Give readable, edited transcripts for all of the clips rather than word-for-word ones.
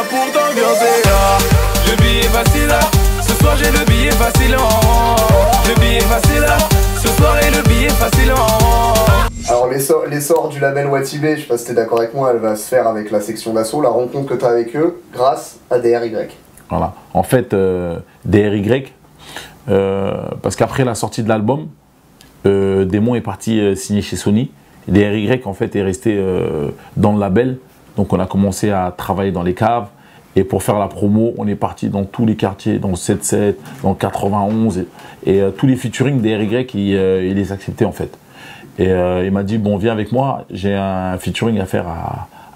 pourtant viens là. Le billet facile là. Ce soir j'ai le billet facile. Le billet facile là. Ce soir et le billet facile. Alors l'essor du label Watibé, je sais pas si t'es d'accord avec moi, elle va se faire avec la section d'assaut, la rencontre que t'as avec eux, grâce à DRY. Voilà. En fait, DRY, parce qu'après la sortie de l'album, Démon est parti signer chez Sony. DRY en fait est resté dans le label. Donc on a commencé à travailler dans les caves. Et pour faire la promo, on est parti dans tous les quartiers, dans le 7-7, dans le 91. Et tous les featuring DRY, il les acceptait en fait. Et il m'a dit, bon, viens avec moi, j'ai un featuring à faire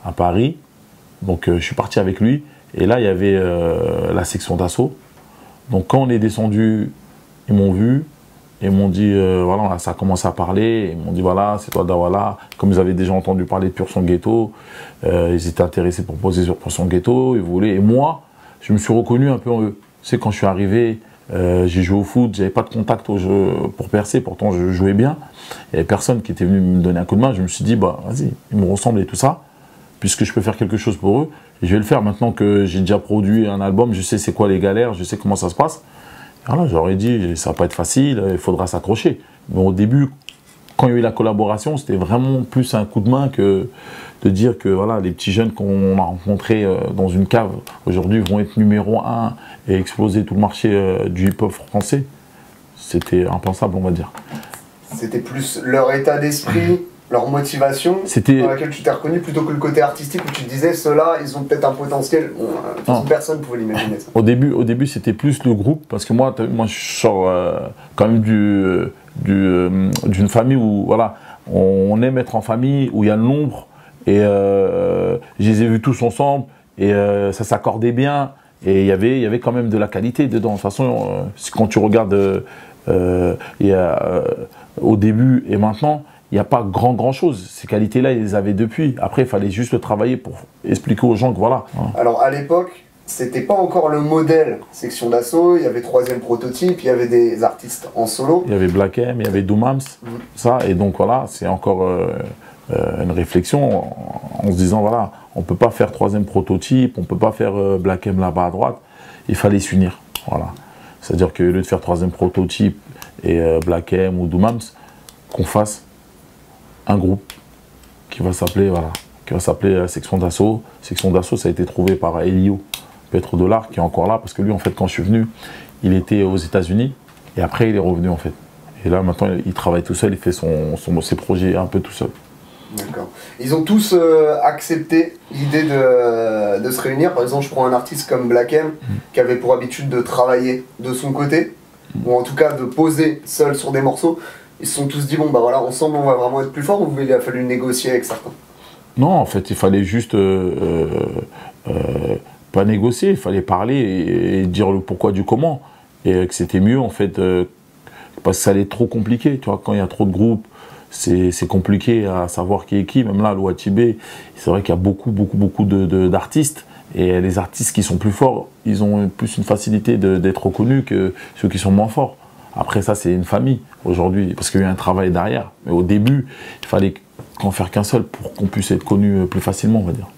à Paris. Donc je suis parti avec lui. Et là, il y avait la section d'assaut. Donc quand on est descendu, ils m'ont vu. Et ils m'ont dit, voilà, ça a commencé à parler. Ils m'ont dit, voilà, c'est toi Dawala. Comme ils avaient déjà entendu parler de Pur Son Ghetto, ils étaient intéressés pour poser sur Pur Son Ghetto. Ils voulaient. Et moi, je me suis reconnu un peu en eux. Tu sais, quand je suis arrivé, j'ai joué au foot, j'avais pas de contact au jeu pour percer, pourtant je jouais bien. Il n'y avait personne qui était venu me donner un coup de main. Je me suis dit, bah, vas-y, ils me ressemblent et tout ça. Puisque je peux faire quelque chose pour eux, et je vais le faire maintenant que j'ai déjà produit un album, je sais c'est quoi les galères, je sais comment ça se passe. Voilà, j'aurais dit, ça va pas être facile, il faudra s'accrocher. Mais au début, quand il y a eu la collaboration, c'était vraiment plus un coup de main que de dire que voilà, les petits jeunes qu'on a rencontrés dans une cave aujourd'hui vont être numéro 1 et exploser tout le marché du hip-hop français. C'était impensable, on va dire. C'était plus leur état d'esprit, leur motivation dans laquelle tu t'es reconnu plutôt que le côté artistique où tu te disais ceux-là ils ont peut-être un potentiel. Bon, personne ne pouvait l'imaginer ça. Au début c'était plus le groupe parce que moi je sors quand même d'une famille où voilà, on aime être en famille, où il y a le nombre et je les ai vus tous ensemble et ça s'accordait bien et il y avait quand même de la qualité dedans. De toute façon quand tu regardes au début et maintenant, il n'y a pas grand chose. Ces qualités-là, ils les avaient depuis. Après, il fallait juste le travailler pour expliquer aux gens que voilà. Alors, à l'époque, c'était pas encore le modèle section d'assaut. Il y avait troisième prototype, il y avait des artistes en solo. Il y avait Black M, il y avait Doomams, ça. Et donc, voilà, c'est encore une réflexion en se disant, voilà, on ne peut pas faire troisième prototype, on ne peut pas faire Black M là-bas à droite. Il fallait s'unir. Voilà. C'est-à-dire qu'au lieu de faire troisième prototype et Black M ou Doomams, qu'on fasse un groupe qui va s'appeler Section d'Assaut. Section d'Assaut, ça a été trouvé par Elio Petrodollar, qui est encore là, parce que lui, en fait, quand je suis venu, il était aux États-Unis, et après, il est revenu, en fait. Et là, maintenant, il travaille tout seul, il fait ses projets un peu tout seul. D'accord. Ils ont tous accepté l'idée de se réunir. Par exemple, je prends un artiste comme Black M, qui avait pour habitude de travailler de son côté, ou en tout cas de poser seul sur des morceaux. Ils se sont tous dit, bon bah voilà, ensemble on va vraiment être plus fort, ou il a fallu négocier avec certains? Non, en fait, il fallait juste pas négocier, il fallait parler et dire le pourquoi du comment. Et que c'était mieux, en fait, parce que ça allait être trop compliqué, tu vois, quand il y a trop de groupes, c'est compliqué à savoir qui est qui. Même là, le Watibé, c'est vrai qu'il y a beaucoup d'artistes, et les artistes qui sont plus forts, ils ont plus une facilité d'être reconnus que ceux qui sont moins forts. Après ça, c'est une famille aujourd'hui, parce qu'il y a eu un travail derrière. Mais au début, il fallait qu'en faire qu'un seul pour qu'on puisse être connu plus facilement, on va dire.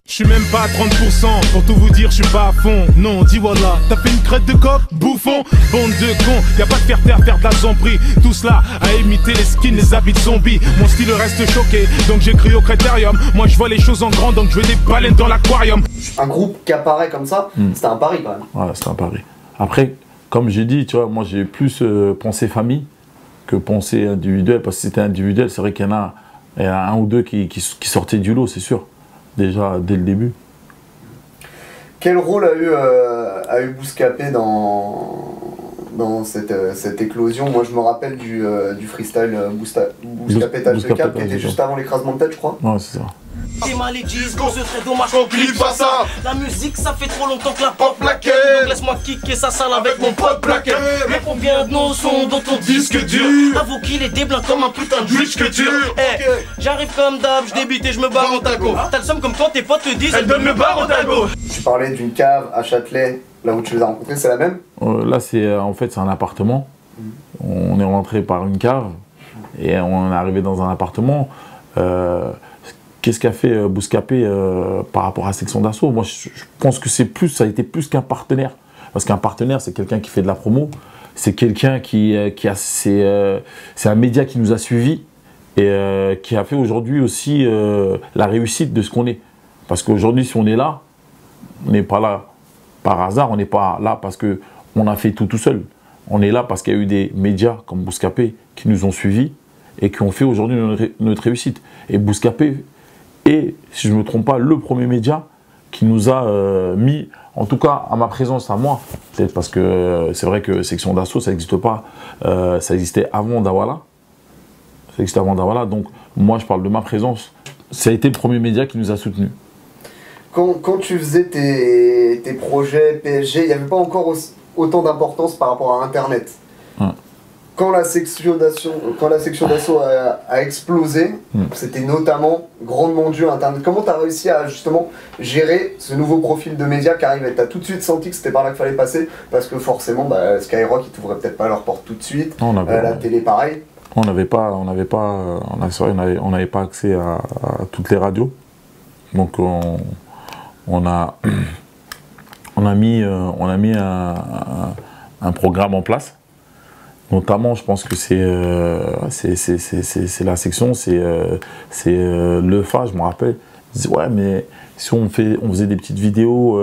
Je suis même pas à 30%, pour tout vous dire, je suis pas à fond. Non, dis voilà, t'as fait une crête de coq, bouffon, bande de cons. Y'a pas de faire taire, faire de la zombie. Tout cela à imiter les skins, les habits de zombies. Mon style reste choqué, donc j'écris au critérium. Moi je vois les choses en grand, donc je veux des baleines dans l'aquarium. Un groupe qui apparaît comme ça, c'était un pari quand même. Ouais, c'était un pari. Après, comme j'ai dit, tu vois, moi j'ai plus pensé famille que pensée individuelle, parce que si c'était individuel, c'est vrai qu'il y en a un ou deux qui sortaient du lot, c'est sûr, déjà dès le début. Quel rôle a eu Bouscapé dans cette éclosion? Moi je me rappelle du freestyle Bouscapé Tâche de Cap qui était juste avant l'écrasement de tête, je crois. Ouais, c'est ça. T'es mal et dis, gros, c'est très dommage qu'on clique pas ça. La musique, ça fait trop longtemps que la pop plaquée. Donc laisse-moi kicker sa salle avec mon pote plaqué. Mais combien de nos sons dans ton disque dur? Avoue qu'il est déblanc comme un putain de disque dur. J'arrive comme d'hab, je débite et je me barre en taco. T'as le somme comme quand tes potes te disent, elle donne me barre en taco. Tu parlais d'une cave à Châtelet, là où tu les as rencontrés, c'est la même? Là, en fait, c'est un appartement. On est rentré par une cave et on est arrivé dans un appartement. qu'est-ce qu'a fait Bouscapé par rapport à Section d'Assaut? Moi, je pense que ça a été plus qu'un partenaire. Parce qu'un partenaire, c'est quelqu'un qui fait de la promo, c'est quelqu'un c'est un média qui nous a suivis et qui a fait aujourd'hui aussi la réussite de ce qu'on est. Parce qu'aujourd'hui, si on est là, on n'est pas là par hasard, on n'est pas là parce qu'on a fait tout seul. On est là parce qu'il y a eu des médias comme Bouscapé qui nous ont suivis et qui ont fait aujourd'hui notre réussite. Et Bouscapé est, si je ne me trompe pas, le premier média qui nous a mis, en tout cas à ma présence, à moi, peut-être parce que c'est vrai que Section d'Assaut, ça n'existe pas, ça existait avant Dawala. Ça existait avant Dawala, donc moi je parle de ma présence. Ça a été le premier média qui nous a soutenus. Quand tu faisais tes projets PSG, il n'y avait pas encore autant d'importance par rapport à Internet. Quand la section d'assaut a explosé, c'était notamment grandement dû à Internet. Comment tu as réussi à justement gérer ce nouveau profil de médias qui arrivait? Tu as tout de suite senti que c'était par là qu'il fallait passer, parce que forcément Skyrock, ils t'ouvraient peut-être pas leur porte tout de suite, la télé pareil. On n'avait pas accès à toutes les radios. Donc on a mis un programme en place. Notamment, je pense que c'est la section, c'est l'EFA, je me rappelle. Ils disaient, ouais, mais si on faisait des petites vidéos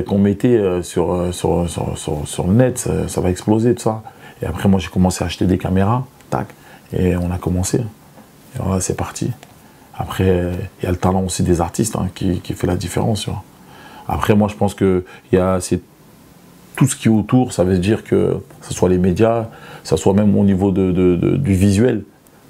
qu'on mettait sur le net, ça va exploser, tout ça. Et après, moi, j'ai commencé à acheter des caméras, tac, et on a commencé. Et voilà, c'est parti. Après, il y a le talent aussi des artistes qui fait la différence. Tu vois. Après, moi, je pense que c'est tout ce qui est autour, ça veut dire que ce soit les médias, ça soit même au niveau du visuel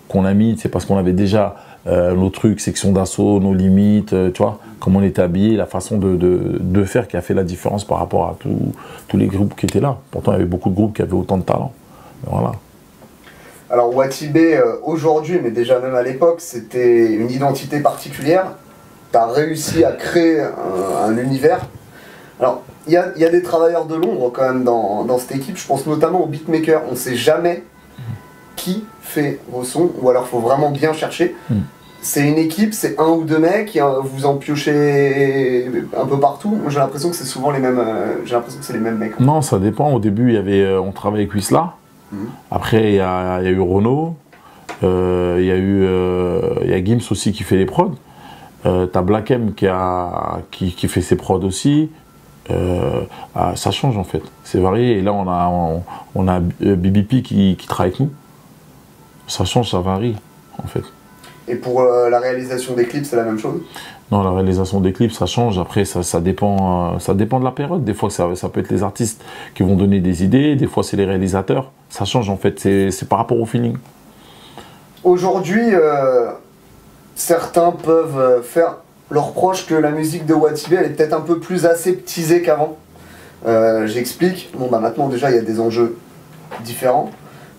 qu'on a mis, c'est parce qu'on avait déjà nos trucs, Section d'Assaut, nos limites, tu vois, comment on était habillé, la façon de faire qui a fait la différence par rapport à tous les groupes qui étaient là. Pourtant, il y avait beaucoup de groupes qui avaient autant de talent. Voilà. Alors Watibé, aujourd'hui, mais déjà même à l'époque, c'était une identité particulière. Tu as réussi à créer un univers. Alors, il y a des travailleurs de l'ombre quand même dans cette équipe. Je pense notamment aux beatmakers. On ne sait jamais qui fait vos sons, ou alors il faut vraiment bien chercher. C'est une équipe, c'est un ou deux mecs, vous en piochez un peu partout. J'ai l'impression que c'est souvent les mêmes. J'ai l'impression que c'est les mêmes mecs. Non, ça dépend. Au début, on travaillait avec Wisla. Après, il y a eu Renaud. Il y a Gims aussi qui fait les prods. T'as Black M qui fait ses prods aussi. Ça change en fait, c'est varié. Et là on a BBP qui travaille avec nous. Ça change, ça varie en fait. Et pour la réalisation des clips, c'est la même chose? Non, la réalisation des clips, ça change. Après, ça dépend de la période. Des fois, ça peut être les artistes qui vont donner des idées. Des fois, c'est les réalisateurs. Ça change en fait. C'est par rapport au feeling. Aujourd'hui, certains peuvent faire leur reproche que la musique de Watibé, elle est peut-être un peu plus aseptisée qu'avant. J'explique. Bon, maintenant, déjà, il y a des enjeux différents.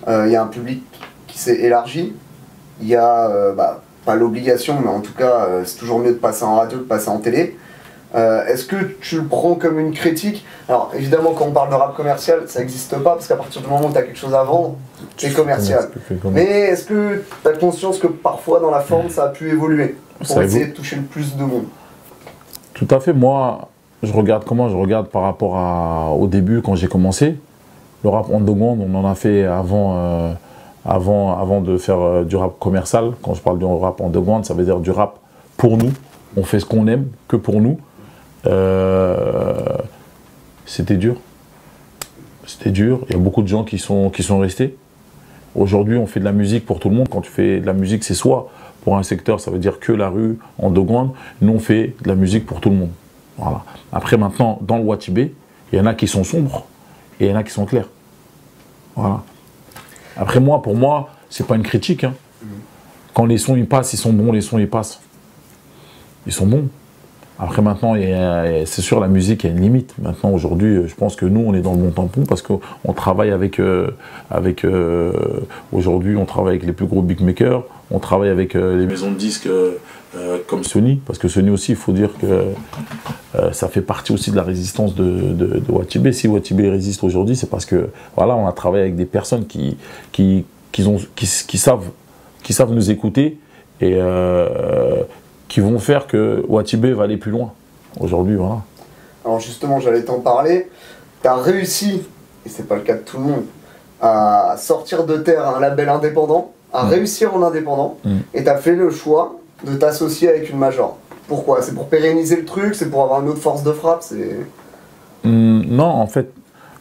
Il y a un public qui s'est élargi. Il y a, pas l'obligation, mais en tout cas, c'est toujours mieux de passer en radio que de passer en télé. Est-ce que tu le prends comme une critique? Alors, évidemment, quand on parle de rap commercial, ça n'existe pas, parce qu'à partir du moment où tu as quelque chose à vendre, c'est commercial. Mais est-ce que tu as conscience que parfois, dans la forme, ça a pu évoluer pour essayer de toucher le plus de monde? Tout à fait. Moi, je regarde par rapport au début, quand j'ai commencé. Le rap underground, on en a fait avant de faire du rap commercial. Quand je parle du rap underground, ça veut dire du rap pour nous. On fait ce qu'on aime, que pour nous. C'était dur. C'était dur. Il y a beaucoup de gens qui sont restés. Aujourd'hui, on fait de la musique pour tout le monde. Quand tu fais de la musique, c'est soit pour un secteur, ça veut dire que la rue, underground. Nous, on fait de la musique pour tout le monde. Voilà. Après, maintenant, dans le Watibé, il y en a qui sont sombres et il y en a qui sont clairs. Voilà. Après, pour moi, c'est pas une critique. Hein. Quand les sons, ils passent, ils sont bons, les sons, ils passent. Ils sont bons. Après, maintenant, c'est sûr, la musique, il y a une limite. Maintenant, aujourd'hui, je pense que nous, on est dans le bon tampon parce qu'on travaille aujourd'hui, on travaille avec les plus gros beatmakers, on travaille avec les maisons de disques comme Sony, parce que Sony aussi, il faut dire que ça fait partie aussi de la résistance de Watibé. Si Watibé résiste aujourd'hui, c'est parce que, voilà, on a travaillé avec des personnes qui savent nous écouter et qui vont faire que Watibé va aller plus loin. Aujourd'hui, voilà. Alors justement, j'allais t'en parler. Tu as réussi, et c'est pas le cas de tout le monde, à sortir de terre un label indépendant, à réussir en indépendant, et tu as fait le choix de t'associer avec une major. Pourquoi? C'est pour pérenniser le truc? C'est pour avoir une autre force de frappe? Non, en fait,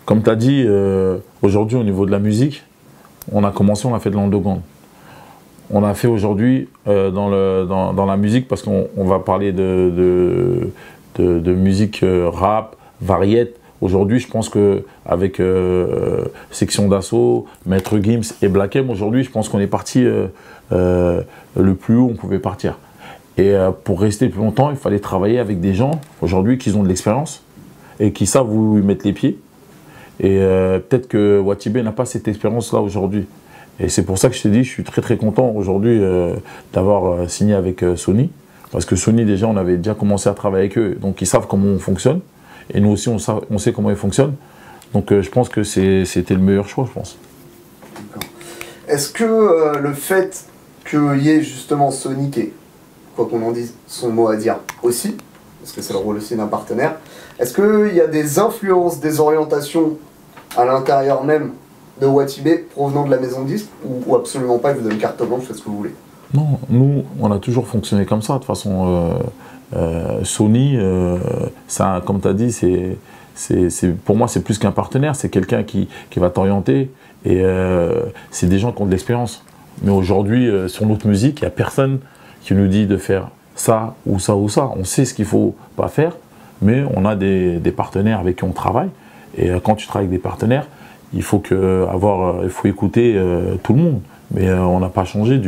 comme tu as dit, aujourd'hui au niveau de la musique, on a commencé, on a fait de l'underground. On a fait aujourd'hui dans la musique, parce qu'on va parler de musique rap, variette. Aujourd'hui, je pense qu'avec Section d'Assaut, Maître Gims et Black M, aujourd'hui, je pense qu'on est parti le plus haut on pouvait partir. Et pour rester plus longtemps, il fallait travailler avec des gens, aujourd'hui, qui ont de l'expérience et qui savent où ils mettent les pieds. Et peut-être que Watibé n'a pas cette expérience-là aujourd'hui. Et c'est pour ça que je t'ai dit, je suis très très content aujourd'hui d'avoir signé avec Sony. Parce que Sony, déjà, on avait déjà commencé à travailler avec eux, donc ils savent comment on fonctionne. Et nous aussi, on sait comment ils fonctionnent. Donc je pense que c'était le meilleur choix, je pense. Est-ce que le fait qu'il y ait justement Sony qui ait, quoi qu'on en dise, son mot à dire aussi, parce que c'est le rôle aussi d'un partenaire, est-ce qu'il y a des influences, des orientations à l'intérieur même de Watibé provenant de la maison de disques, ou absolument pas, ils vous donnent carte blanche, faites ce que vous voulez? Non, nous, on a toujours fonctionné comme ça. De toute façon, Sony, comme tu as dit, pour moi, c'est plus qu'un partenaire. C'est quelqu'un qui va t'orienter. Et c'est des gens qui ont de l'expérience. Mais aujourd'hui, sur notre musique, il n'y a personne qui nous dit de faire ça ou ça ou ça. On sait ce qu'il ne faut pas faire, mais on a des partenaires avec qui on travaille. Et quand tu travailles avec des partenaires, il faut écouter tout le monde. Mais on n'a pas changé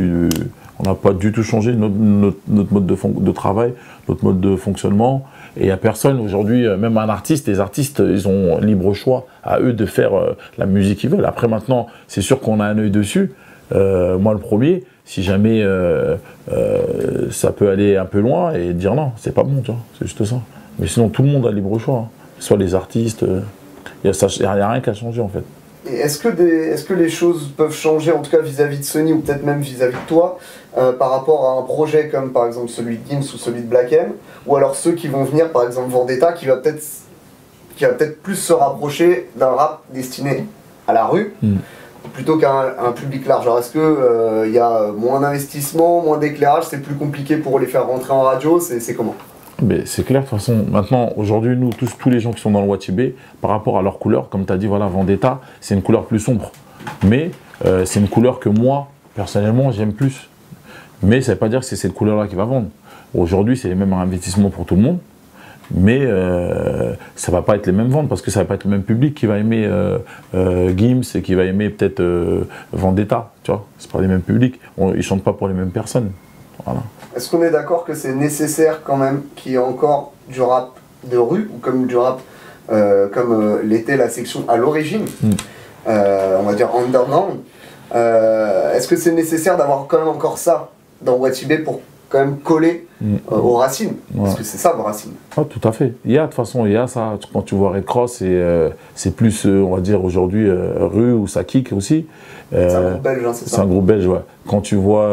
on n'a pas du tout changé notre mode de travail, notre mode de fonctionnement. Et il n'y a personne aujourd'hui, même un artiste, les artistes, ils ont libre choix à eux de faire la musique qu'ils veulent. Après maintenant, c'est sûr qu'on a un œil dessus. Moi le premier, si jamais ça peut aller un peu loin et dire non, c'est pas bon, tu vois, c'est juste ça. Mais sinon tout le monde a libre choix, hein. Soit les artistes, il n'y a rien qu'à changer en fait. Et est-ce que les choses peuvent changer, en tout cas vis-à-vis de Sony, ou peut-être même vis-à-vis de toi, par rapport à un projet comme par exemple celui de Gims ou celui de Black M, ou alors ceux qui vont venir, par exemple Vendetta, qui va peut-être plus se rapprocher d'un rap destiné à la rue, plutôt qu'à un public large? Alors est-ce qu'il y a moins d'investissement, moins d'éclairage, c'est plus compliqué pour les faire rentrer en radio, c'est comment? C'est clair, de toute façon, maintenant, aujourd'hui, nous, tous les gens qui sont dans le Watibé, par rapport à leur couleur, comme tu as dit, voilà, Vendetta, c'est une couleur plus sombre. Mais c'est une couleur que moi, personnellement, j'aime plus. Mais ça ne veut pas dire que c'est cette couleur-là qui va vendre. Aujourd'hui, c'est les mêmes investissements pour tout le monde. Mais ça ne va pas être les mêmes ventes, parce que ça ne va pas être le même public qui va aimer Gims et qui va aimer peut-être Vendetta. Tu vois, c'est pas les mêmes publics. Ils ne chantent pas pour les mêmes personnes. Voilà. Est-ce qu'on est d'accord que c'est nécessaire quand même qu'il y ait encore du rap de rue, ou comme du rap comme l'était la section à l'origine, on va dire underground? Est-ce que c'est nécessaire d'avoir quand même encore ça dans Watibé pour quand même coller aux racines? Parce que c'est ça vos racines. Ah, tout à fait. De toute façon, il y a ça. Quand tu vois Red Cross, c'est plus, on va dire aujourd'hui, rue ou ça kick aussi. C'est un groupe belge, hein, c'est ça? C'est un groupe belge, ouais. Quand tu vois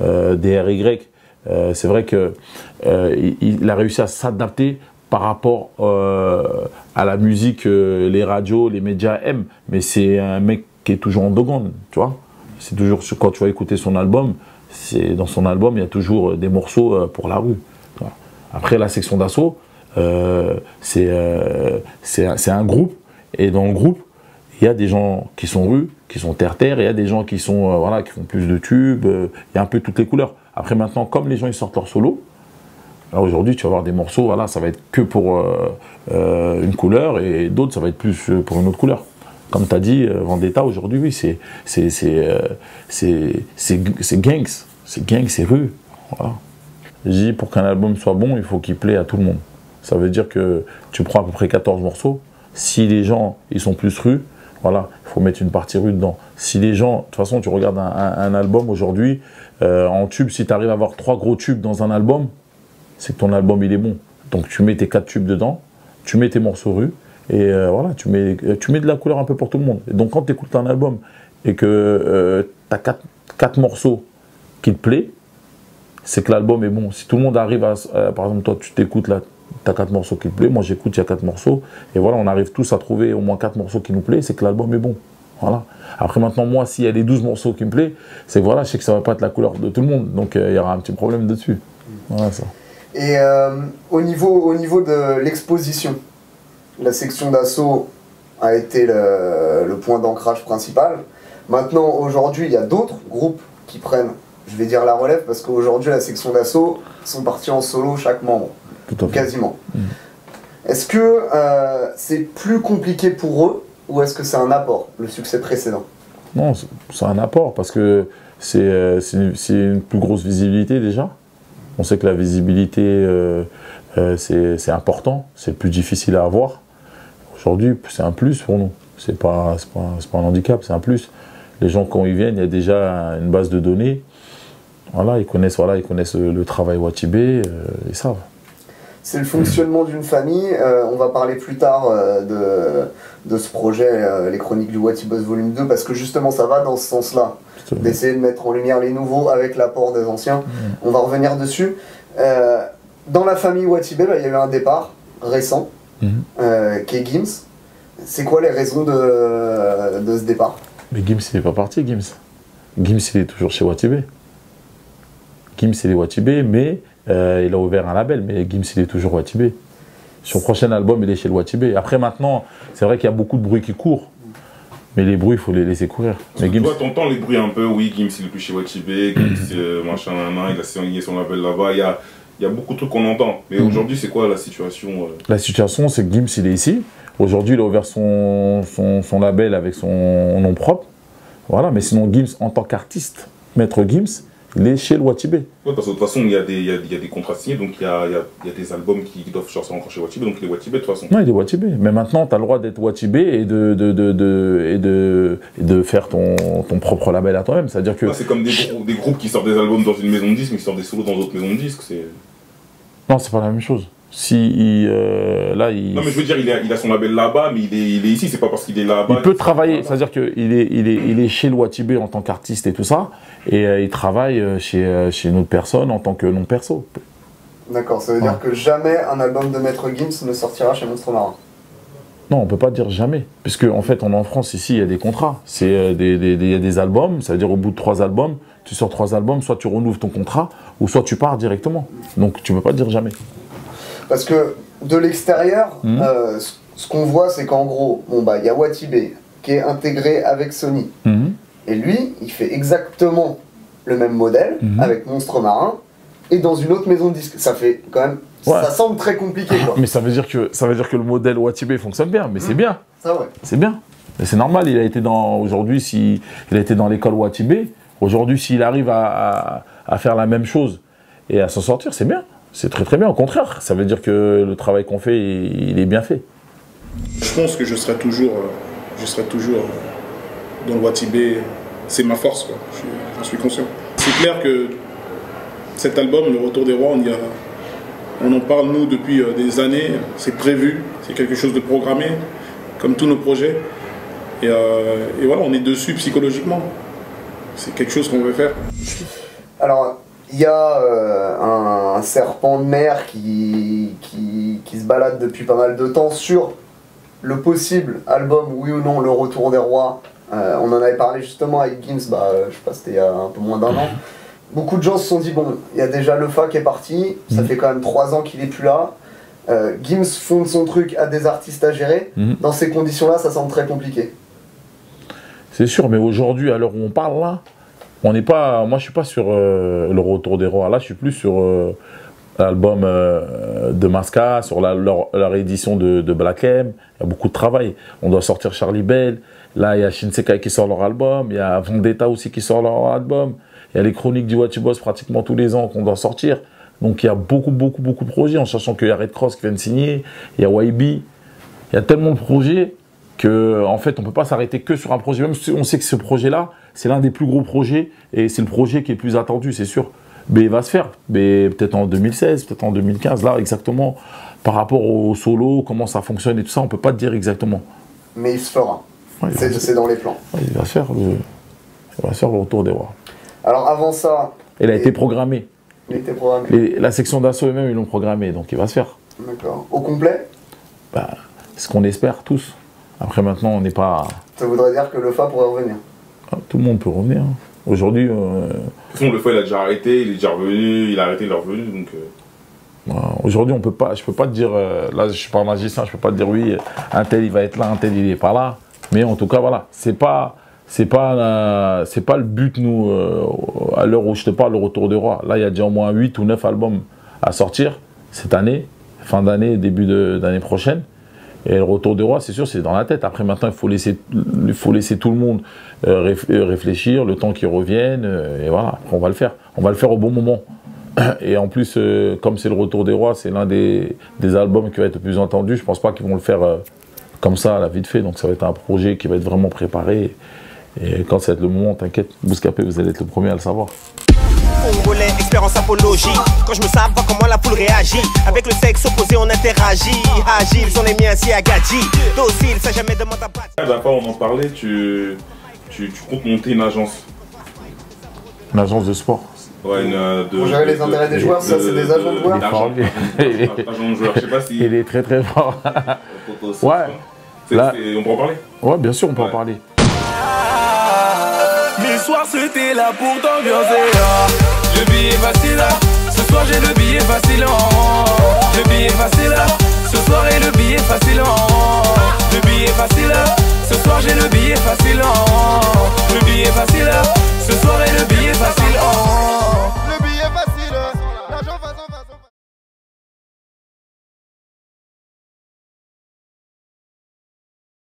DRY, c'est vrai qu'il a réussi à s'adapter par rapport à la musique, les radios, les médias aiment. Mais c'est un mec qui est toujours underground, tu vois. C'est toujours, quand tu vas écouter son album, dans son album, il y a toujours des morceaux pour la rue. Après, la section d'assaut, c'est un groupe. Et dans le groupe, il y a des gens qui sont rue, qui sont terre-terre, et il y a des gens qui sont, voilà, qui font plus de tubes. Il y a un peu toutes les couleurs. Après, maintenant, comme les gens ils sortent leur solo, là aujourd'hui, tu vas avoir des morceaux, voilà, ça va être que pour une couleur, et d'autres, ça va être plus pour une autre couleur. Comme tu as dit, Vendetta, aujourd'hui, oui, c'est gangs. C'est gangs, c'est rue. Voilà. Je dis, pour qu'un album soit bon, il faut qu'il plaît à tout le monde. Ça veut dire que tu prends à peu près 14 morceaux. Si les gens, ils sont plus rue, voilà, il faut mettre une partie rue dedans. Si les gens, de toute façon, tu regardes un album aujourd'hui, en tube, si tu arrives à avoir 3 gros tubes dans un album, c'est que ton album, il est bon. Donc tu mets tes 4 tubes dedans, tu mets tes morceaux rue, et voilà, tu mets de la couleur un peu pour tout le monde. Et donc quand tu écoutes un album et que tu as 4 morceaux qui te plaisent, c'est que l'album est bon. Si tout le monde arrive par exemple, toi, tu t'écoutes là, tu as 4 morceaux qui te plaisent, moi j'écoute, il y a 4 morceaux, et voilà, on arrive tous à trouver au moins 4 morceaux qui nous plaisent, c'est que l'album est bon. Voilà. Après maintenant, moi, s'il y a les 12 morceaux qui me plaisent, c'est que voilà, je sais que ça va pas être la couleur de tout le monde, donc il y aura un petit problème dessus. Voilà ça. Et au niveau de l'exposition, la section d'assaut a été le point d'ancrage principal. Maintenant, aujourd'hui, il y a d'autres groupes qui prennent, je vais dire la relève, parce qu'aujourd'hui, la section d'assaut sont partis en solo chaque membre, quasiment. Est-ce que c'est plus compliqué pour eux, ou est-ce que c'est un apport, le succès précédent? Non, c'est un apport, parce que c'est une plus grosse visibilité déjà. On sait que la visibilité, c'est important, c'est plus difficile à avoir. Aujourd'hui, c'est un plus pour nous. C'est pas un handicap, c'est un plus. Les gens, quand ils viennent, il y a déjà une base de données. Voilà, ils connaissent le travail Watibé, ils savent. C'est le fonctionnement d'une famille. On va parler plus tard de ce projet, les Chroniques du Watibuzz Volume 2, parce que justement, ça va dans ce sens-là. D'essayer de mettre en lumière les nouveaux avec l'apport des anciens. On va revenir dessus. Dans la famille Watibé, il y a eu un départ récent, qui est Gims. C'est quoi les raisons de ce départ? Mais Gims, il n'est pas parti, Gims. Gims, il est toujours chez Watibé. Gims, il est Watibé, mais il a ouvert un label, mais Gims, il est toujours Watibé. Son prochain album, il est chez le Watibé. Après, maintenant, c'est vrai qu'il y a beaucoup de bruit qui court. Mais les bruits, il faut les laisser courir. Mais Gims... Toi, t'entends les bruits un peu, oui, Gims, il est plus chez Watibé, Gims, machin, il a signé son label là-bas, il y a beaucoup de trucs qu'on entend. Mais aujourd'hui, c'est quoi la situation La situation, c'est que Gims, il est ici. Aujourd'hui, il a ouvert son label avec son nom propre. Voilà, mais sinon, Gims, en tant qu'artiste, Maître Gims, il est chez le Watibé. Oui, parce que de toute façon, il y a des contrats signés, donc il y a des albums qui doivent sortir encore chez Watibé, donc il est Watibé de toute façon. Non, il est Watibé. Mais maintenant, tu as le droit d'être Watibé et de faire ton propre label à toi-même. C'est-à-dire que... C'est comme des groupes qui sortent des albums dans une maison de disques, mais qui sortent des solos dans d'autres maisons de disques. Non, c'est pas la même chose. Non, mais je veux dire, il a son label là-bas, mais il est ici, c'est pas parce qu'il est là-bas. Il peut travailler, c'est-à-dire qu'il est chez le Watibé en tant qu'artiste et tout ça, et il travaille chez une autre personne en tant que non-perso. D'accord, ça veut dire que jamais un album de Maître Gims ne sortira chez Monstre Marin? Non, on peut pas dire jamais, puisque en fait, en France, ici, il y a des contrats. Il y a des albums, ça veut dire au bout de 3 albums, tu sors 3 albums, soit tu renouves ton contrat, ou soit tu pars directement. Donc tu peux pas dire jamais. Parce que de l'extérieur, ce qu'on voit, c'est qu'en gros, il y a Watibé qui est intégré avec Sony. Et lui, il fait exactement le même modèle avec Monstre Marin et dans une autre maison de disques. Ça fait quand même... Ouais. Ça semble très compliqué, quoi. Mais ça veut dire que le modèle Watibé fonctionne bien, mais c'est bien. Ça, ouais. C'est bien. C'est normal, il a été dans l'école Watibé. Aujourd'hui, s'il arrive à faire la même chose et à s'en sortir, c'est bien. C'est très très bien, au contraire, ça veut dire que le travail qu'on fait, il est bien fait. Je pense que je serai toujours dans le Watibé, c'est ma force, quoi. J'en suis conscient. C'est clair que cet album, Le Retour des Rois, on en parle nous depuis des années, c'est prévu, c'est quelque chose de programmé, comme tous nos projets. Et voilà, on est dessus psychologiquement. C'est quelque chose qu'on veut faire. Alors, il y a un serpent de mer qui se balade depuis pas mal de temps sur le possible album, oui ou non, Le Retour des Rois. On en avait parlé justement avec Gims, je sais pas, c'était il y a un peu moins d'1 an. Beaucoup de gens se sont dit, bon, il y a déjà Lefa qui est parti, ça fait quand même 3 ans qu'il est plus là. Gims fonde son truc à des artistes à gérer. Dans ces conditions-là, ça semble très compliqué. C'est sûr, mais aujourd'hui, à l'heure où on parle là, on n'est pas, moi je suis pas sur Le Retour des Rois, là je suis plus sur l'album de Masca, sur la réédition de Black M. Il y a beaucoup de travail. On doit sortir Charlie Bell, là il y a Shinsekai qui sort leur album, il y a Vendetta aussi qui sort leur album, il y a les Chroniques du Watibuzz pratiquement tous les ans qu'on doit sortir. Donc il y a beaucoup de projets, en sachant qu'il y a Red Cross qui vient de signer, il y a YB, il y a tellement de projets que en fait on peut pas s'arrêter que sur un projet, même si on sait que ce projet-là, c'est l'un des plus gros projets et c'est le projet qui est le plus attendu, c'est sûr. Mais il va se faire, mais peut-être en 2016, peut-être en 2015, là exactement, par rapport au solo, comment ça fonctionne et tout ça, on peut pas te dire exactement. Mais il se fera, ouais, c'est dans les plans. Ouais, il va se faire le Retour des Rois. Alors avant ça... Il a été programmé. Il était programmé. La section d'assaut eux-mêmes, ils l'ont programmé, donc il va se faire. D'accord. Au complet? Bah, c'est ce qu'on espère tous. Après maintenant, on n'est pas... Ça voudrait dire que le FA pourrait revenir. Tout le monde peut revenir. Hein. Aujourd'hui... De toute façon, le FA, il a déjà arrêté, il est déjà revenu, il a arrêté, il est revenu, donc... Aujourd'hui, je peux pas te dire, là je suis pas un magicien, je peux pas te dire oui, un tel il va être là, un tel il est pas là. Mais en tout cas, voilà, c'est pas le but, nous, à l'heure où je te parle, le retour des rois. Là, il y a déjà au moins 8 ou 9 albums à sortir cette année, fin d'année, début d'année prochaine. Et le retour des rois, c'est sûr, c'est dans la tête. Après, maintenant, il faut laisser tout le monde réfléchir, le temps qu'ils reviennent, et voilà, après, on va le faire. On va le faire au bon moment. Et en plus, comme c'est le retour des rois, c'est l'un des albums qui va être le plus entendu. Je pense pas qu'ils vont le faire comme ça, à la vite fait. Donc ça va être un projet qui va être vraiment préparé. Et quand ça va être le moment, t'inquiète, Bouscapé, vous allez être le premier à le savoir. Congolais, expérience apologie. Quand je me sers, vois comment la foule réagit. Avec le sexe opposé, on interagit. Agile, ils ont les miens si à Gadji. Docile, ça jamais demande à battre. La dernière fois, on en parlait, tu comptes monter une agence. Une agence de sport. Ouais, pour gérer les intérêts des joueurs, ça c'est des agents de joueurs. Agent de joueurs, je sais pas si... Il est très très fort. Ouais. Là... On peut en parler? Ouais, bien sûr, on peut en parler. Mes soirs c'était là pour t'ambiancer. Le billet facile là, ce soir j'ai le billet facile. Le billet facile là, ce soir et le billet facile. Le billet facile là, ce soir j'ai le billet facile. Le billet facile là, ce soir et le